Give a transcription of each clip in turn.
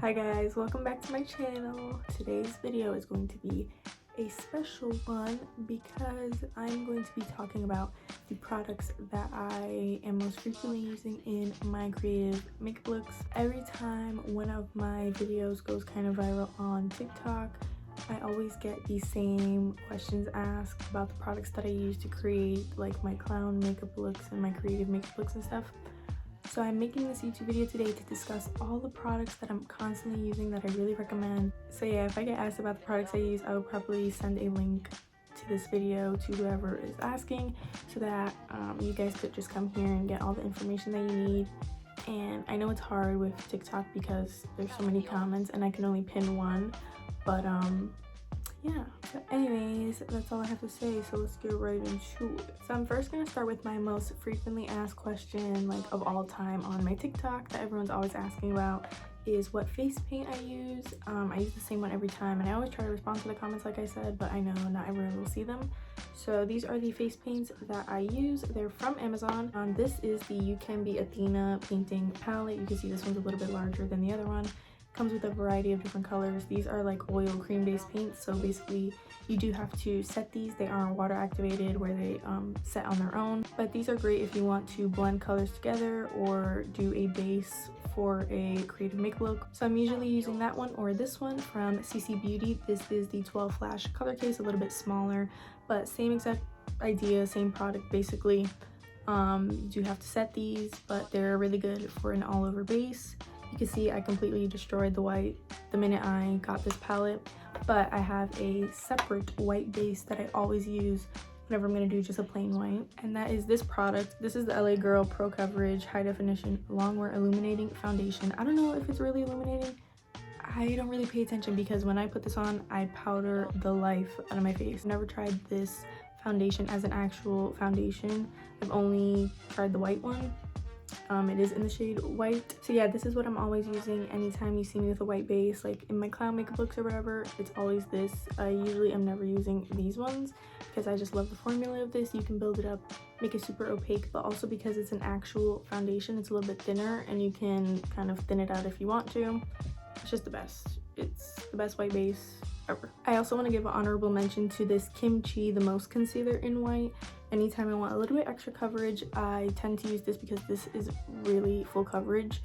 Hi guys, welcome back to my channel. Today's video is going to be a special one because I'm going to be talking about the products that I am most frequently using in my creative makeup looks. Every time one of my videos goes kind of viral on TikTok, I always get the same questions asked about the products that I use to create like my clown makeup looks and my creative makeup looks and stuff. So I'm making this YouTube video today to discuss all the products that I'm constantly using that I really recommend. So yeah, if I get asked about the products I use, I will probably send a link to this video to whoever is asking so that you guys could just come here and get all the information that you need. And I know it's hard with TikTok because there's so many comments and I can only pin one, but yeah. So anyways, that's all I have to say, so let's get right into it. So I'm first going to start with my most frequently asked question like of all time on my TikTok that everyone's always asking about is what face paint I use. I use the same one every time and I always try to respond to the comments like I said, but I know not everyone will see them. So these are the face paints that I use. They're from Amazon. This is the You Can Be Athena painting palette. You can see this one's a little bit larger than the other one. Comes with a variety of different colors. These are like oil cream based paints, so basically you do have to set these. They aren't water activated where they set on their own, but these are great if you want to blend colors together or do a base for a creative makeup look. So I'm usually using that one or this one from CC Beauty. This is the 12 flash color case, a little bit smaller, but same exact idea, same product basically. You do have to set these, but they're really good for an all over base. You can see I completely destroyed the white the minute I got this palette, but I have a separate white base that I always use whenever I'm going to do just a plain white, and that is this product. This is the LA Girl Pro Coverage High Definition Longwear Illuminating Foundation. I don't know if it's really illuminating. I don't really pay attention because when I put this on, I powder the life out of my face. I've never tried this foundation as an actual foundation. I've only tried the white one. It is in the shade white. So yeah, this is what I'm always using anytime you see me with a white base, like in my clown makeup looks or whatever. It's always this. I usually am never using these ones because I just love the formula of this. You can build it up, make it super opaque, but also because it's an actual foundation, it's a little bit thinner and you can kind of thin it out if you want to. It's just the best. It's the best white base ever. I also want to give an honorable mention to this Kimchi the Most Concealer in white. Anytime I want a little bit extra coverage, I tend to use this because this is really full coverage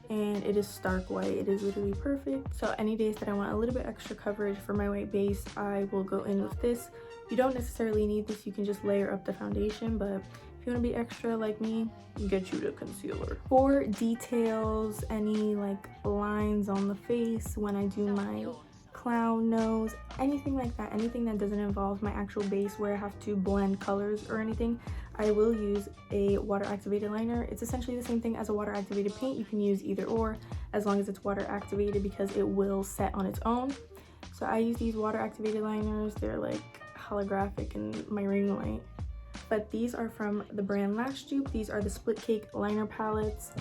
and it is stark white. It is literally perfect. So any days that I want a little bit extra coverage for my white base, I will go in with this. You don't necessarily need this, you can just layer up the foundation, but if you want to be extra like me, get you the concealer. For details, any like lines on the face when I do my clown nose, anything like that, anything that doesn't involve my actual base where I have to blend colors or anything, I will use a water activated liner. It's essentially the same thing as a water activated paint. You can use either or as long as it's water activated because it will set on its own. So I use these water activated liners. They're like holographic in my ring light, but these are from the brand Lash Dupe. These are the Split Cake liner palettes.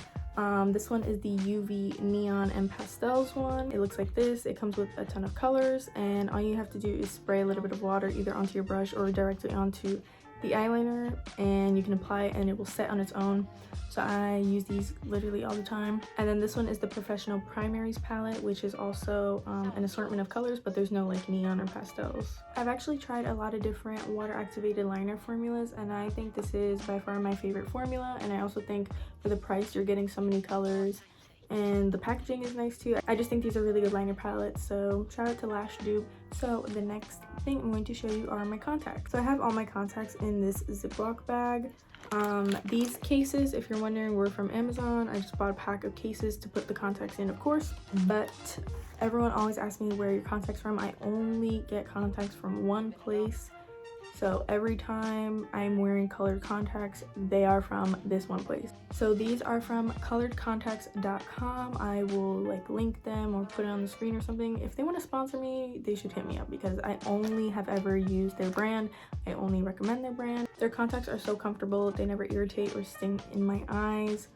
This one is the UV Neon and Pastels one. It looks like this. It comes with a ton of colors and all you have to do is spray a little bit of water either onto your brush or directly onto the eyeliner and you can apply it and it will set on its own. So I use these literally all the time. And then this one is the Professional Primaries palette, which is also an assortment of colors, but there's no like neon or pastels. I've actually tried a lot of different water activated liner formulas and I think this is by far my favorite formula, and I also think for the price you're getting so many colors and the packaging is nice too. I just think these are really good liner palettes, so shout out to Lash Dupe. So the next thing I'm going to show you are my contacts. So I have all my contacts in this Ziploc bag. These cases, if you're wondering, were from Amazon. I just bought a pack of cases to put the contacts in, of course, but everyone always asks me where your contacts from. I only get contacts from one place. So every time I'm wearing colored contacts, they are from this one place. So these are from coloredcontacts.com. I will like link them or put it on the screen or something. If they want to sponsor me, they should hit me up because I only have ever used their brand. I only recommend their brand. Their contacts are so comfortable. They never irritate or sting in my eyes.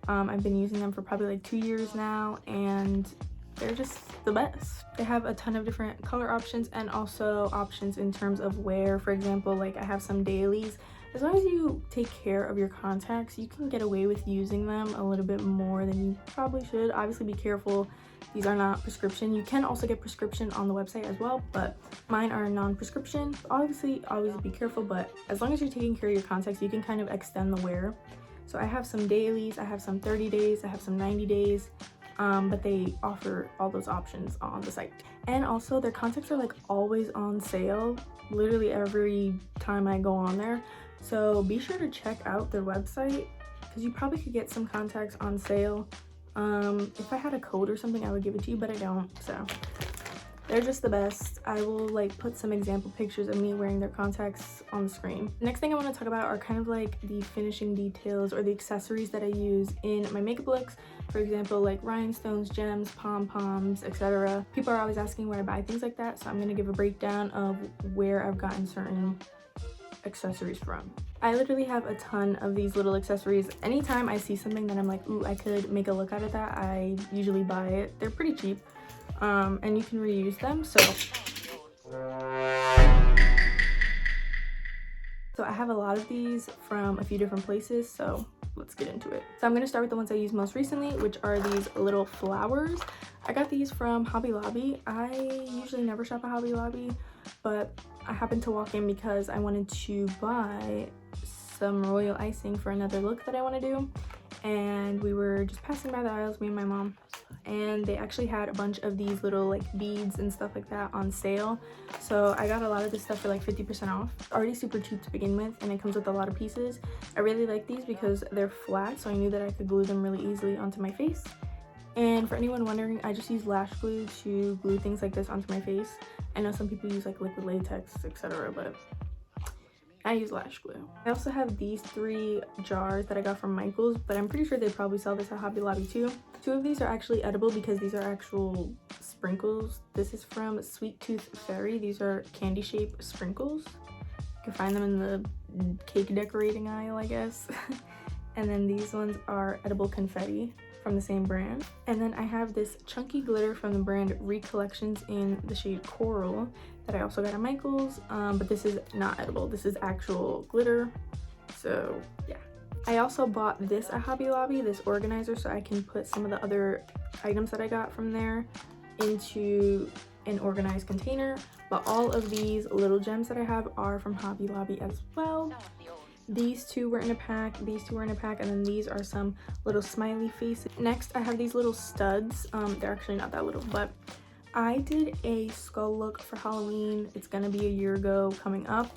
I've been using them for probably like 2 years now and they're just the best. They have a ton of different color options and also options in terms of wear. For example, like I have some dailies as long as you take care of your contacts, you can get away with using them a little bit more than you probably should. Obviously be careful, these are not prescription. You can also get prescription on the website as well, but mine are non-prescription. Obviously always be careful, but as long as you're taking care of your contacts, you can kind of extend the wear. So I have some dailies, I have some 30 days, I have some 90 days, but they offer all those options on the site. And also their contacts are like always on sale, literally every time I go on there. So be sure to check out their website because you probably could get some contacts on sale. If I had a code or something, I would give it to you, but I don't, so they're just the best. I will like put some example pictures of me wearing their contacts on the screen. Next thing I want to talk about are kind of like the finishing details or the accessories that I use in my makeup looks. For example, like rhinestones, gems, pom-poms, etc. People are always asking where I buy things like that, so I'm going to give a breakdown of where I've gotten certain accessories from. I literally have a ton of these little accessories. Anytime I see something that I'm like, ooh, I could make a look out of that, I usually buy it. They're pretty cheap. And you can reuse them. So I have a lot of these from a few different places, so let's get into it. So I'm going to start with the ones I used most recently, which are these little flowers. I got these from Hobby Lobby. I usually never shop at Hobby Lobby, but I happened to walk in because I wanted to buy some royal icing for another look that I want to do, and we were just passing by the aisles, me and my mom, and they actually had a bunch of these little like beads and stuff like that on sale. So I got a lot of this stuff for like 50% off. Already super cheap to begin with, and it comes with a lot of pieces. I really like these because they're flat, so I knew that I could glue them really easily onto my face. And for anyone wondering, I just use lash glue to glue things like this onto my face. I know some people use like liquid latex, etc., but I use lash glue. I also have these 3 jars that I got from Michael's, but I'm pretty sure they probably sell this at Hobby Lobby too. 2 of these are actually edible because these are actual sprinkles. This is from Sweet Tooth Fairy. These are candy shaped sprinkles. You can find them in the cake decorating aisle, I guess. And then these ones are edible confetti from the same brand. And then I have this chunky glitter from the brand Recollections in the shade Coral that I also got at Michael's, but this is not edible. This is actual glitter, so yeah. I also bought this at Hobby Lobby, this organizer, so I can put some of the other items that I got from there into an organized container, but all of these little gems that I have are from Hobby Lobby as well. These 2 were in a pack, these 2 were in a pack, and then these are some little smiley faces. Next, I have these little studs. They're actually not that little, but I did a skull look for Halloween. It's gonna be a year ago coming up,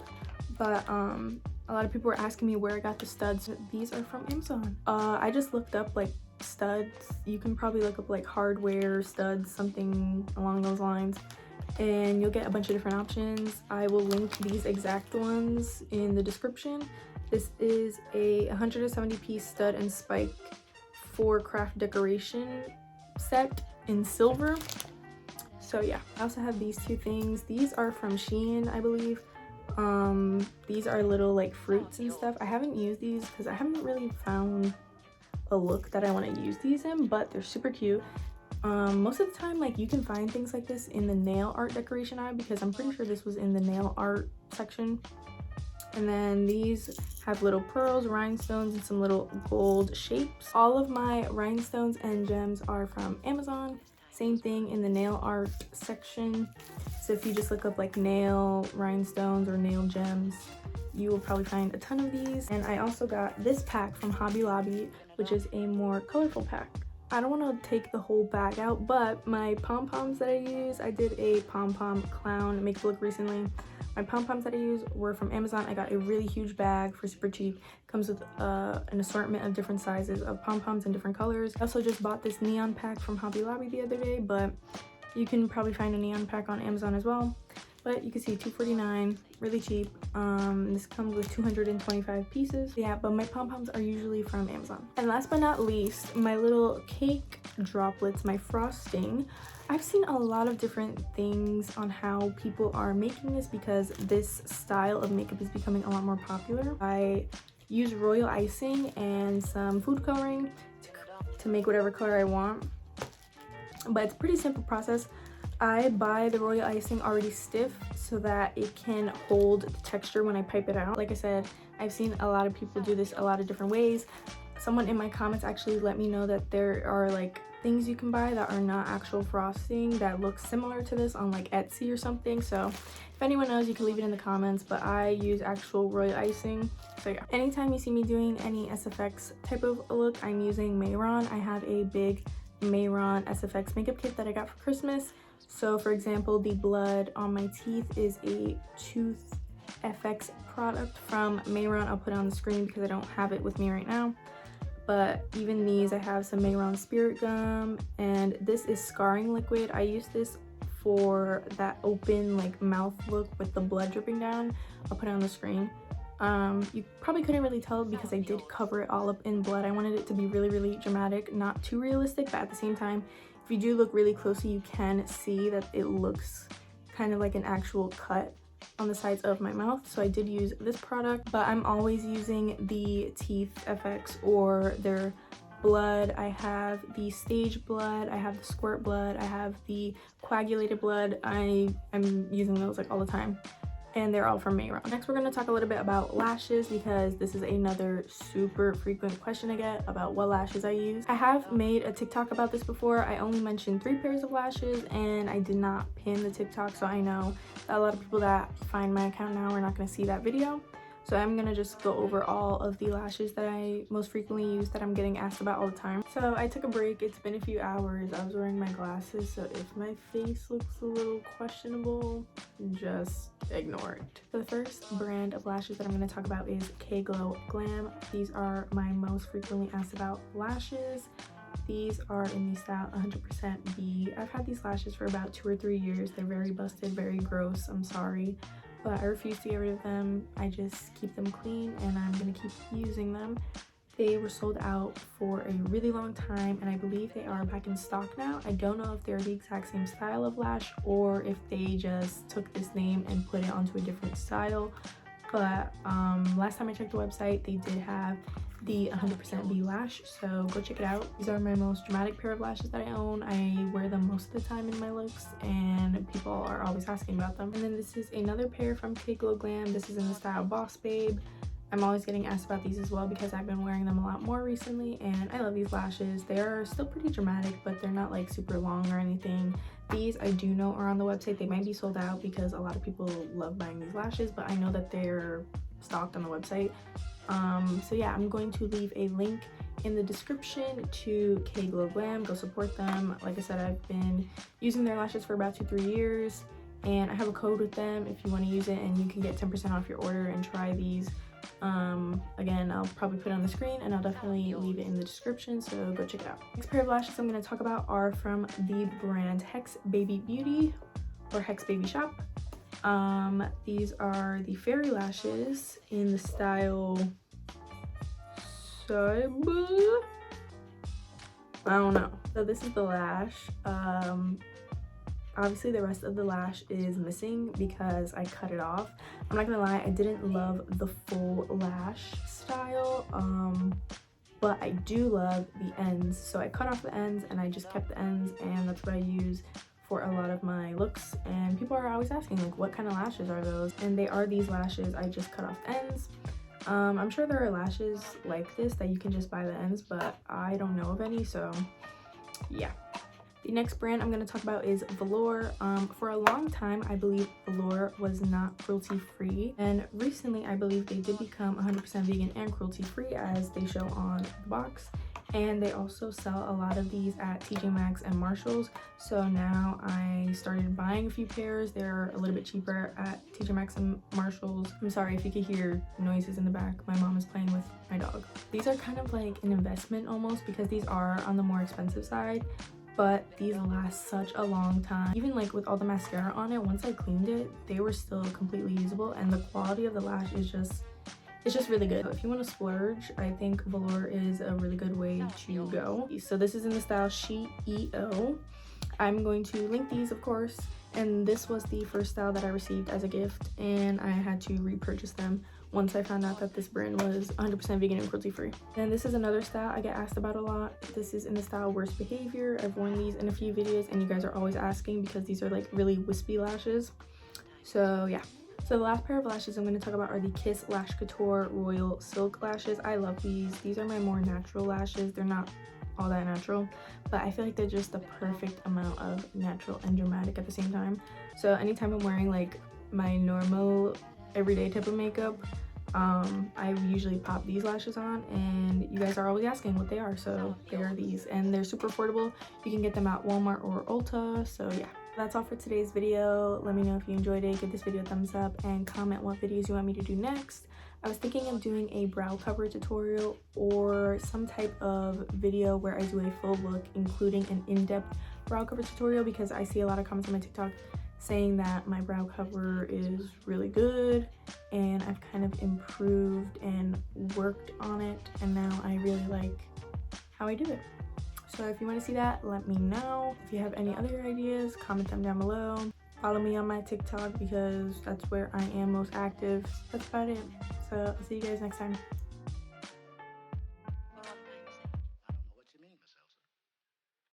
but a lot of people were asking me where I got the studs. These are from Amazon. I just looked up like studs. You can probably look up like hardware studs, something along those lines, and you'll get a bunch of different options. I will link these exact ones in the description. This is a 170-piece stud and spike for craft decoration set in silver. So yeah, I also have these 2 things. These are from Shein, I believe. These are little like fruits and stuff. I haven't used these because I haven't really found a look that I want to use these in, but they're super cute. Most of the time, like, you can find things like this in the nail art decoration aisle because I'm pretty sure this was in the nail art section. And then these have little pearls, rhinestones, and some little gold shapes. All of my rhinestones and gems are from Amazon. Same thing in the nail art section. So if you just look up like nail rhinestones or nail gems, you will probably find a ton of these. And I also got this pack from Hobby Lobby, which is a more colorful pack. I don't want to take the whole bag out, but my pom-poms that I use, I did a pom-pom clown makeup look recently. My pom-poms that I use were from Amazon. I got a really huge bag for super cheap. Comes with an assortment of different sizes of pom-poms in different colors. I also just bought this neon pack from Hobby Lobby the other day, but you can probably find a neon pack on Amazon as well. But you can see $2.49, really cheap. This comes with 225 pieces. Yeah, but my pom-poms are usually from Amazon. And last but not least, my little cake droplets, my frosting. I've seen a lot of different things on how people are making this because this style of makeup is becoming a lot more popular. I use royal icing and some food coloring to make whatever color I want. but it's a pretty simple process. I buy the royal icing already stiff so that it can hold the texture when I pipe it out. Like I said, I've seen a lot of people do this a lot of different ways. Someone in my comments actually let me know that there are like things you can buy that are not actual frosting that look similar to this on like Etsy or something. So if anyone knows, you can leave it in the comments, but I use actual royal icing. So yeah, anytime you see me doing any SFX type of look, I'm using Mehron. I have a big Mehron SFX makeup kit that I got for Christmas. So for example, the blood on my teeth is a Tooth FX product from Mehron. I'll put it on the screen because I don't have it with me right now. But even these, I have some Mehron Spirit Gum, and this is scarring liquid. I use this for that open like mouth look with the blood dripping down. I'll put it on the screen. You probably couldn't really tell because I did cover it all up in blood. I wanted it to be really, really dramatic, not too realistic, but at the same time, if you do look really closely, you can see that it looks kind of like an actual cut on the sides of my mouth. So I did use this product, but I'm always using the Teeth FX or their blood. I have the stage blood, I have the squirt blood, I have the coagulated blood. I'm using those like all the time, and they're all from Mehron. Next, we're going to talk a little bit about lashes because this is another super frequent question I get about what lashes I use. I have made a TikTok about this before. I only mentioned 3 pairs of lashes and I did not pin the TikTok, so I know that a lot of people that find my account now are not going to see that video. So I'm gonna just go over all of the lashes that I most frequently use that I'm getting asked about all the time. So I took a break. It's been a few hours. I was wearing my glasses, so if my face looks a little questionable, just ignore it. So the first brand of lashes that I'm gonna talk about is K-Glow Glam. These are my most frequently asked about lashes. These are in the style 100% B. I've had these lashes for about 2 or 3 years. They're very busted, very gross. I'm sorry, but I refuse to get rid of them. I just keep them clean and I'm gonna keep using them. They were sold out for a really long time and I believe they are back in stock now. I don't know if they're the exact same style of lash or if they just took this name and put it onto a different style. But last time I checked the website, they did have the 100% B lash, so go check it out. These are my most dramatic pair of lashes that I own. I wear them most of the time in my looks and people are always asking about them. And then this is another pair from K-Glow Glam. This is in the style Boss Babe. I'm always getting asked about these as well because I've been wearing them a lot more recently and I love these lashes. They are still pretty dramatic, but they're not like super long or anything. These I do know are on the website. They might be sold out because a lot of people love buying these lashes, but I know that they're stocked on the website. So yeah, I'm going to leave a link in the description to K-Glow Glam. Go support them. Like I said, I've been using their lashes for about 2-3 years and I have a code with them if you want to use it, and you can get 10% off your order and try these. Again, I'll probably put it on the screen and I'll definitely leave it in the description, so go check it out. Next pair of lashes I'm going to talk about are from the brand Hex Baby Beauty or Hex Baby Shop. These are the fairy lashes in the style Cyber. I don't know. So this is the lash. Obviously the rest of the lash is missing because I cut it off. I'm not gonna lie, I didn't love the full lash style, but I do love the ends. So I cut off the ends and I just kept the ends, and that's what I use for a lot of my looks. And people are always asking like, what kind of lashes are those? And they are these lashes. I just cut off the ends. I'm sure there are lashes like this that you can just buy the ends, but I don't know of any, so yeah. The next brand I'm going to talk about is Velour. For a long time, I believe Velour was not cruelty-free, and recently I believe they did become 100% vegan and cruelty-free, as they show on the box. And they also sell a lot of these at TJ Maxx and Marshalls. So now I started buying a few pairs. They're a little bit cheaper at TJ Maxx and Marshalls. I'm sorry if you could hear noises in the back. My mom is playing with my dog. These are kind of like an investment almost because these are on the more expensive side, but these last such a long time. Even like with all the mascara on it, once I cleaned it, they were still completely usable, and the quality of the lash is just, it's just really good. If you want to splurge, I think Velour is a really good way to go. So this is in the style She EO. I'm going to link these, of course, and this was the first style that I received as a gift, and I had to repurchase them once I found out that this brand was 100% vegan and cruelty free. And this is another style I get asked about a lot. This is in the style Worst Behavior. I've worn these in a few videos and you guys are always asking because these are like really wispy lashes. So yeah. So the last pair of lashes I'm going to talk about are the Kiss Lash Couture Royal Silk Lashes. I love these. These are my more natural lashes. They're not all that natural, but I feel like they're just the perfect amount of natural and dramatic at the same time. So anytime I'm wearing like my normal everyday type of makeup, I usually pop these lashes on, and you guys are always asking what they are, so they are these, and they're super affordable. You can get them at Walmart or Ulta. So yeah, that's all for today's video. Let me know if you enjoyed it. Give this video a thumbs up and comment what videos you want me to do next. I was thinking of doing a brow cover tutorial or some type of video where I do a full look including an in-depth brow cover tutorial, because I see a lot of comments on my TikTok saying that my brow cover is really good and I've kind of improved and worked on it, and now I really like how I do it. So if you want to see that, let me know. If you have any other ideas, comment them down below. Follow me on my TikTok because that's where I am most active. That's about it. So I'll see you guys next time.